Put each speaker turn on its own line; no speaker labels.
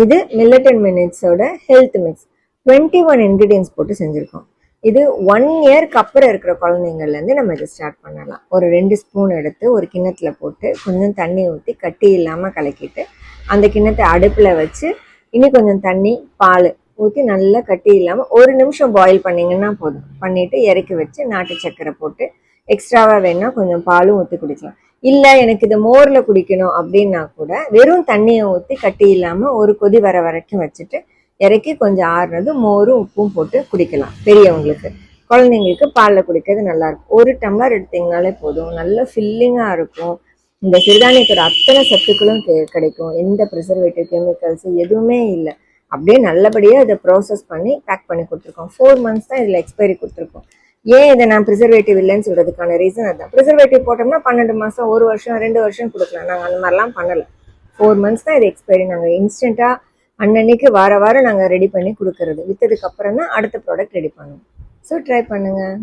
இது millet and மினிட்ஸோட health mix. 21 ingredients போட்டு செஞ்சுருக்கோம். இது 1 இயர்க்கு அப்புறம் இருக்கிற குழந்தைங்கள்லேருந்து நம்ம இதை ஸ்டார்ட் பண்ணலாம். ஒரு 2 ஸ்பூன் எடுத்து ஒரு கிண்ணத்துல போட்டு கொஞ்சம் தண்ணி ஊற்றி கட்டி இல்லாமல் கலக்கிட்டு அந்த கிண்ணத்தை அடுப்பில் வச்சு இன்னும் கொஞ்சம் தண்ணி பால் ஊற்றி நல்லா கட்டி இல்லாமல் 1 நிமிஷம் பாயில் பண்ணிங்கன்னா போதும். பண்ணிவிட்டு இறக்கி வச்சு நாட்டு சர்க்கரை போட்டு எக்ஸ்ட்ராவாக வேணா கொஞ்சம் பாலும் ஊற்றி குடிக்கலாம். இல்லை எனக்கு இது மோரில் குடிக்கணும் அப்படின்னா கூட வெறும் தண்ணியை ஊற்றி கட்டி இல்லாமல் ஒரு கொதி வர வரைக்கும் வச்சுட்டு இறக்கி கொஞ்சம் ஆறுனது மோரும் உப்பும் போட்டு குடிக்கலாம். பெரியவங்களுக்கு, குழந்தைங்களுக்கு பாலில் குடிக்கிறது நல்லாயிருக்கும். 1 டம்ளர் எடுத்தீங்கனாலே போதும். நல்ல ஃபில்லிங்காக இருக்கும். இந்த சிறுதானியத்தோட அத்தனை சத்துக்களும் கிடைக்கும். எந்த ப்ரிசர்வேட்டிவ் கெமிக்கல்ஸ் எதுவுமே இல்லை. அப்படியே நல்லபடியாக இதை ப்ராசஸ் பண்ணி பேக் பண்ணி கொடுத்துருக்கோம். 4 months தான் இதில் எக்ஸ்பைரி கொடுத்துருக்கோம். ஏன் இதை நான் ப்ரிசர்வேட்டிவ் இல்லைன்னு சொல்கிறதுக்கான ரீசன் அதுதான். ப்ரிசர்வேட்டிவ் போட்டோம்னா 12 மாதம் 1 வருஷம் 2 வருஷம் கொடுக்கலாம். நாங்கள் அந்த மாதிரிலாம் பண்ணலை. 4 months தான் இது எக்ஸ்பைரி. நாங்கள் இன்ஸ்டண்ட்டாக அன்னன்னைக்கு வாரம் நாங்கள் ரெடி பண்ணி கொடுக்கறது. விற்றதுக்கு அப்புறம் தான் அடுத்த ப்ராடக்ட் ரெடி பண்ணுவோம். ஸோ ட்ரை பண்ணுங்கள்.